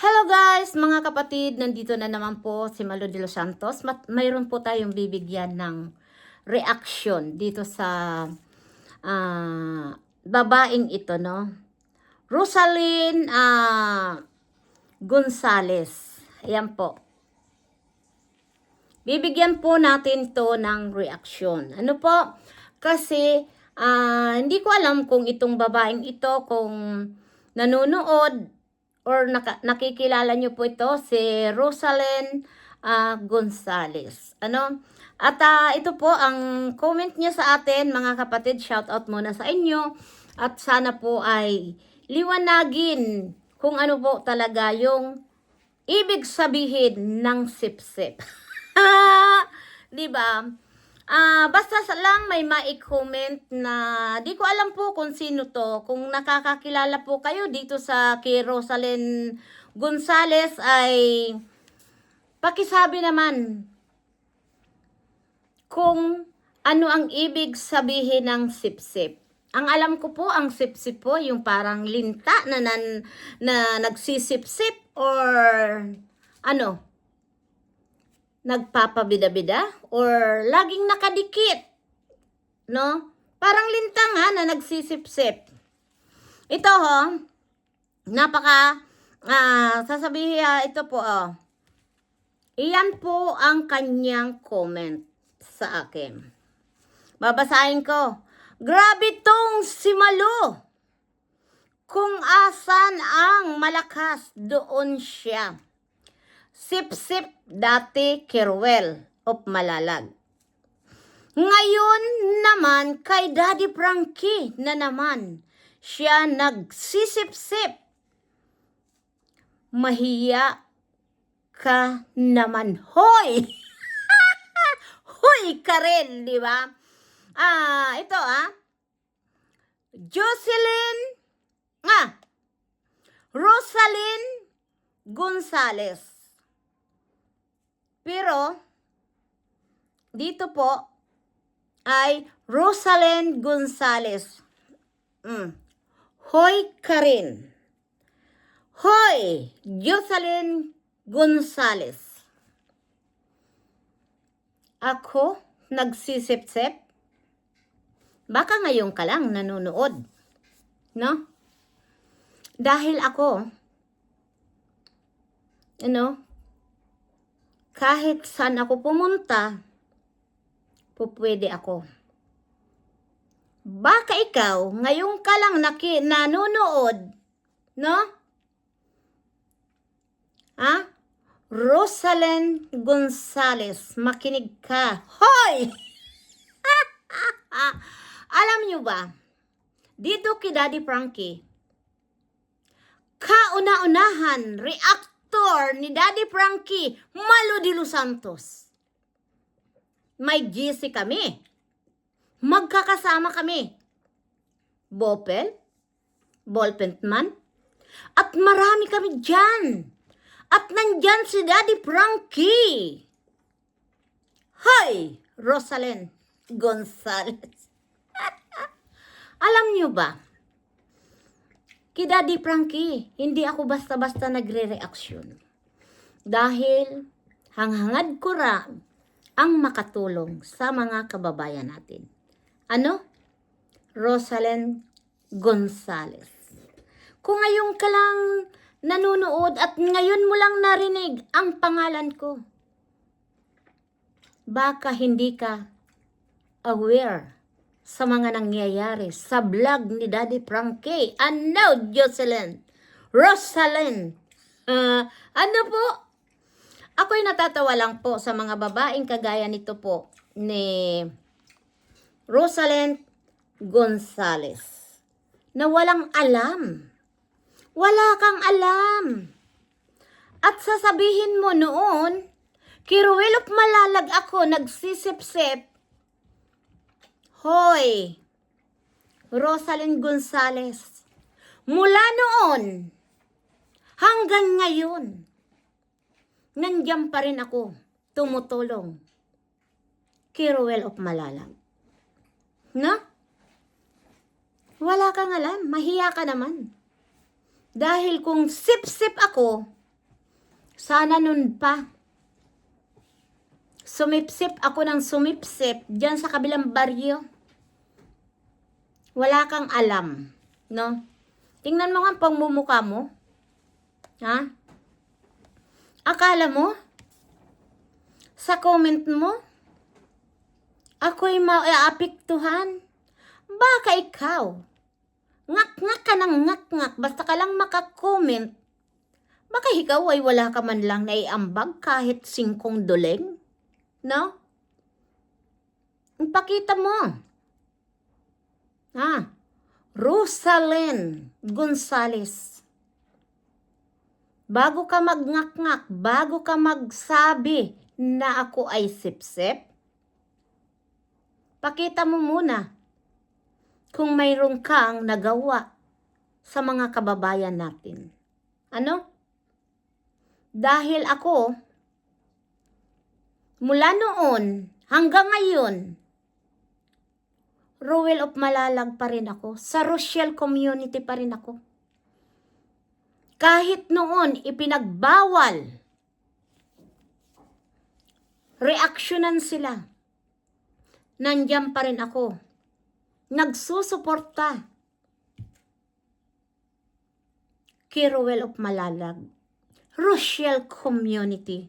Hello guys, mga kapatid, nandito na naman po si Malo de los Santos. Mayroon po tayong bibigyan ng reaction dito sa babaeng ito, no? Rosalyn Gonzales. Ayan po. Bibigyan po natin to ng reaction. Ano po? Kasi hindi ko alam kung itong babaeng ito, kung nanonood or nakikilala nyo po ito, si Rosalyn Gonzales. Ano? At ito po ang comment niya sa atin, mga kapatid. Shout out muna sa inyo. At sana po ay liwanagin kung ano po talaga yung ibig sabihin ng sip-sip. Di ba? Basta lang may mai-comment na di ko alam po kung sino to. Kung nakakakilala po kayo dito sa kay Rosalyn Gonzales ay pakisabi naman kung ano ang ibig sabihin ng sip-sip. Ang alam ko po, ang sip-sip po yung parang linta na nagsisip-sip or ano, nagpapabida-bida or laging nakadikit, no? Parang lintang na nagsisip-sip. Ito napaka sasabihin ito po iyan po ang kanyang comment sa akin. Babasahin ko. Grabe tong si Malo. Kung asan ang malakas, doon siya. Sip-sip dati Keruel of Malalag. Ngayon naman kay Daddy Frankie na naman siya nagsisip-sip. Mahiya ka naman, hoy! Hoy ka rin, di ba? Ito Jocelyn, Rosalyn Gonzales. Pero, dito po, ay Rosalyn Gonzales. Hoy ka rin. Hoy, Jocelyn Gonzales. Ako, nagsisip-sip? Baka ngayon ka lang nanonood. No? Dahil ako, kahit saan ako pumunta, pupwede ako. Baka ikaw, ngayon ka lang nanonood, no? Rosalyn Gonzales, makinig ka. Hoy! Alam nyo ba, dito kay Daddy Frankie, kauna-unahan, reactor ni Daddy Frankie, Malo de los Santos. May GC kami. Magkakasama kami. Ballpen man. At marami kami dyan. At nandyan si Daddy Frankie. Hoy, Rosalyn Gonzales. Alam nyo ba, kay Daddy Frankie, hindi ako basta-basta nagre-reaksyon. Dahil hanghangad ko ra ang makatulong sa mga kababayan natin. Rosalyn Gonzales. Kung ngayon ka lang nanonood at ngayon mo lang narinig ang pangalan ko, baka hindi ka aware sa mga nangyayari sa vlog ni Daddy Frankie. Jocelyn, Rosalyn. Po? Ako'y natatawa lang po sa mga babaeng kagaya nito po ni Rosalyn Gonzales na walang alam. Wala kang alam. At sasabihin mo noon, Keruel of Malalag ako, nagsisip-sip. Hoy, Rosalyn Gonzales, mula noon hanggang ngayon, nandiyan pa rin ako, tumutulong. Keruel of Malalag. No? Wala kang alam, mahiya ka naman. Dahil kung sip-sip ako, Sana nun pa. Sumipsip ako ng sumipsip dyan sa kabilang baryo. Wala kang alam, no? Tingnan mo nga ang pangmumukha mo. Ha? Akala mo? Sa comment mo? Ako'y maaapektuhan? Baka ikaw. Ngak-ngak ka ng ngak-ngak. Basta ka lang makakomment. Baka ikaw ay wala ka man lang naiambag kahit 5 duleng. No? Ipakita mo. Ha? Rosalyn Gonzales. Bago ka magngak-ngak, bago ka magsabi na ako ay sipsip, pakita mo muna kung mayroon kang nagawa sa mga kababayan natin. Ano? Dahil ako, mula noon hanggang ngayon, Ruel of Malalag pa rin ako. Sa Rochelle community pa rin ako. Kahit noon ipinagbawal, reaksyonan sila, nandiyan pa rin ako. Nagsusuporta kay Ruel of Malalag, Rochelle community.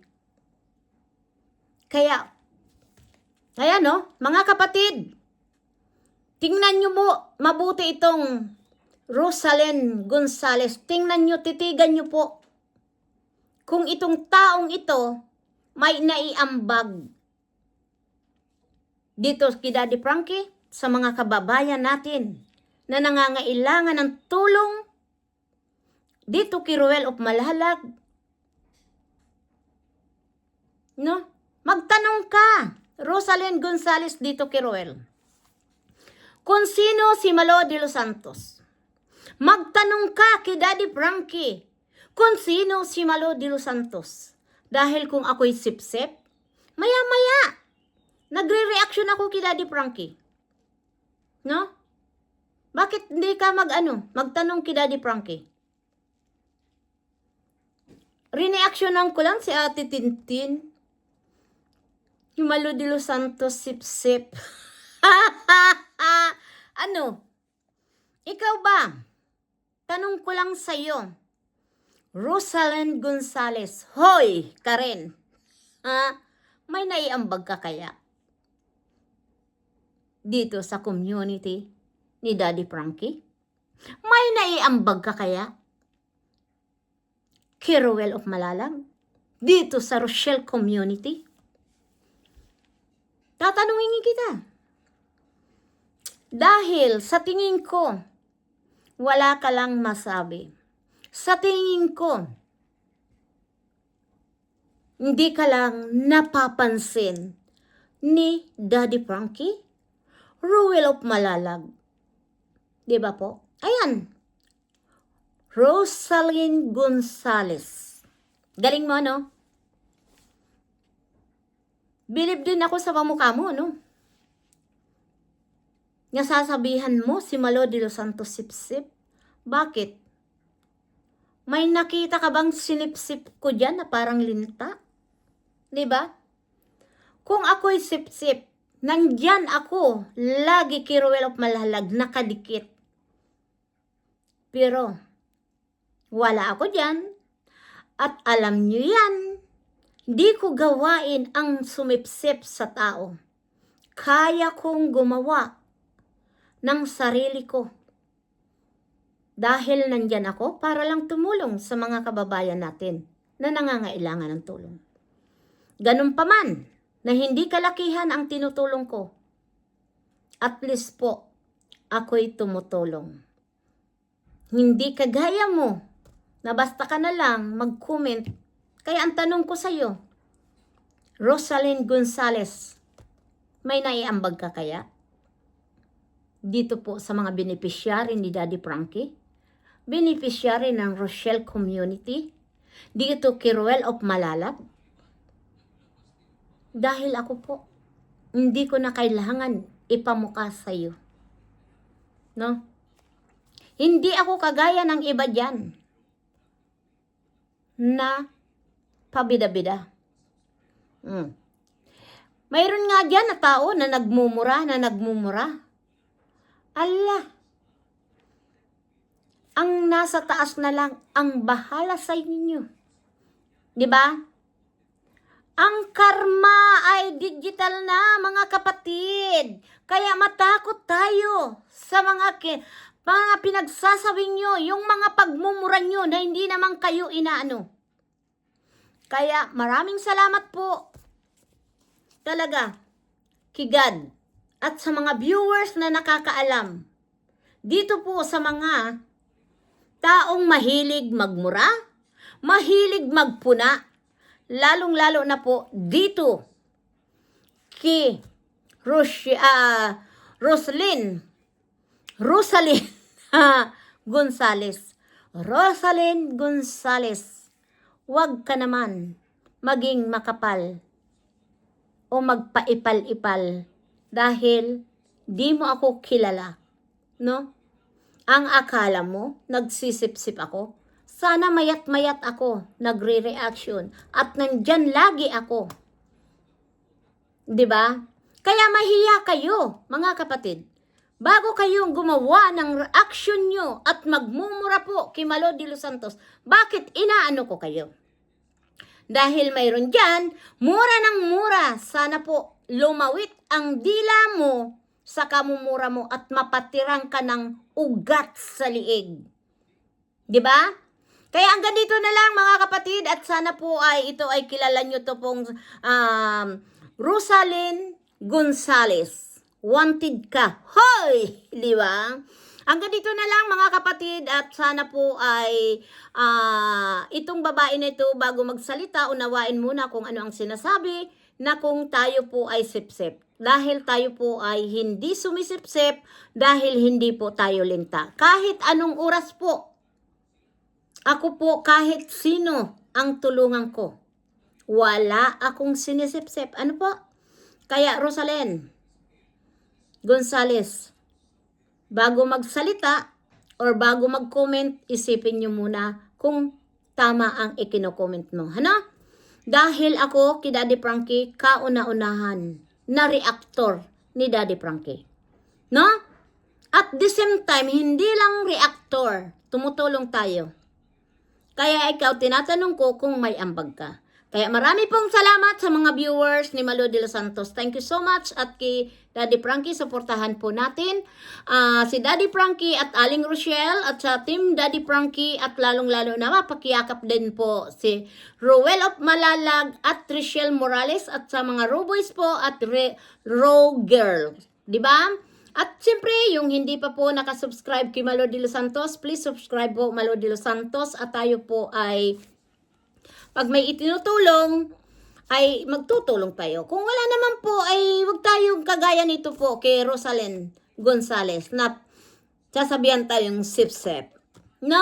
Kaya no, mga kapatid, tingnan nyo mo mabuti itong Rosalyn Gonzales. Tingnan nyo, titigan nyo po kung itong taong ito may naiambag dito kay Daddy Frankie sa mga kababayan natin na nangangailangan ng tulong dito kay Ruel of Malalag. No? Magtanong ka, Rosalyn Gonzales, dito kay Ruel, kung sino si Malo de los Santos. Magtanong ka kay Daddy Frankie kung sino si Malo de los Santos. Dahil kung ako'y sipsip, maya-maya, nagre-reaction ako kay Daddy Frankie. No? Bakit hindi ka magtanong kay Daddy Frankie? Rineaksyonan ko lang si Ate Tintin. Yung Malo de los Santos sip-sip. Ano? Ikaw ba? Tanong ko lang sa'yo. Rosalyn Gonzales, hoy, Karen. May naiambag ka kaya? Dito sa community ni Daddy Frankie? May naiambag ka kaya? Kay Ruel of Malalag? Dito sa Rochelle community? Tatanungin kita. Dahil sa tingin ko, wala ka lang masabi. Sa tingin ko, hindi ka lang napapansin ni Daddy Frankie, Ruel of Malalag. Diba po? Ayan. Rosalyn Gonzales. Galing mo, no? Bilib din ako sa pamukha mo, no? Nasasabihan mo si Malo de los Santos sip-sip. Bakit? May nakita ka bang sinipsip ko dyan na parang linta? Diba? Kung ako'y sip-sip, nandyan ako, lagi kay Ruel of Malalag, nakadikit. Pero, wala ako dyan. At alam nyo yan, di ko gawain ang sumipsip sa tao. Kaya kong gumawa ng sarili ko. Dahil nandyan ako para lang tumulong sa mga kababayan natin na nangangailangan ng tulong. Ganun pa man na hindi kalakihan ang tinutulong ko, at least po, ako'y tumutulong. Hindi kagaya mo na basta ka na lang mag-comment. Kaya ang tanong ko sa'yo, Rosalyn Gonzales, may naiambag ka kaya? Dito po sa mga beneficiary ni Daddy Frankie, beneficiary ng Rochelle community, dito kay Ruel of Malalag. Dahil ako po, hindi ko na kailangan ipamukha sa iyo. No? Hindi ako kagaya ng iba dyan na pabida-bida. Mayroon nga dyan na tao na nagmumura. Allah, ang nasa taas na lang ang bahala sa inyo. Di ba? Ang karma ay digital na, mga kapatid. Kaya matakot tayo sa mga pinagsasawing nyo, yung mga pagmumura nyo na hindi naman kayo inaano. Kaya maraming salamat po talaga kay God at sa mga viewers na nakakaalam. Dito po sa mga taong mahilig magmura, mahilig magpuna, lalong-lalo na po dito kay Rosalyn Gonzales. Rosalyn Gonzales, huwag ka naman maging makapal o magpaipal-ipal dahil di mo ako kilala, no? Ang akala mo, nagsisip-sip ako? Sana mayat-mayat ako, nagre-reaction, at nandyan lagi ako. 'Di ba? Kaya mahiya kayo, mga kapatid. Bago kayong gumawa ng reaction nyo at magmumura po kay Malo de los Santos, bakit inaano ko kayo? Dahil mayroon dyan, mura ng mura. Sana po lumawit ang dila mo sa kamumura mo at mapatirang ka ng ugat sa liig. 'Di ba? Kaya hanggang dito na lang, mga kapatid, at sana po ay ito ay kilala nyo to pong Rosalyn Gonzales. Wanted ka. Hoy! Di ba? Hanggang dito na lang, mga kapatid, at sana po ay itong babae na ito, bago magsalita, unawain muna kung ano ang sinasabi, na kung tayo po ay sipsip. Dahil tayo po ay hindi sumisipsip, dahil hindi po tayo linta. Kahit anong oras po, ako po kahit sino ang tulungan ko. Wala akong sinisipsip. Ano po? Kaya Rosalyn Gonzales, bago magsalita or bago mag-comment, isipin nyo muna kung tama ang ikino-comment mo. Ano? Dahil ako, kay Daddy Frankie, kauna-unahan na reactor ni Daddy Frankie. No? At the same time, hindi lang reactor, tumutulong tayo. Kaya ikaw, tinatanong ko kung may ambag ka. Kaya marami pong salamat sa mga viewers ni Malo de los Santos. Thank you so much. At kay Daddy Frankie, supportahan po natin si Daddy Frankie at Aling Rochelle at sa team Daddy Frankie at lalong-lalo na mapakiyakap din po si Roel of Malalag at Trishelle Morales at sa mga Roboys po at Row Girl. Diba? At siyempre, yung hindi pa po nakasubscribe kay Malo de los Santos, please subscribe po Malo de los Santos at tayo po ay pag may itinutulong, ay magtutulong tayo. Kung wala naman po, ay wag tayong kagaya nito po kay Rosalyn Gonzales na sasabihan tayong sip-sip. Na,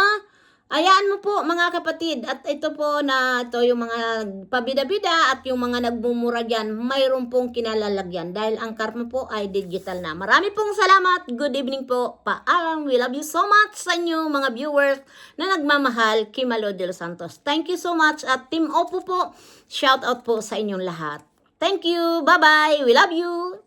ayaan mo po mga kapatid. At ito po na ito yung mga pabida-bida at yung mga nagmumura dyan, mayroon pong kinalalagyan. Dahil ang karma po ay digital na. Marami pong salamat. Good evening po. Paalam. We love you so much sa inyo mga viewers na nagmamahal kay Malo de los Santos. Thank you so much. At Team Oppo po, shout out po sa inyong lahat. Thank you. Bye-bye. We love you.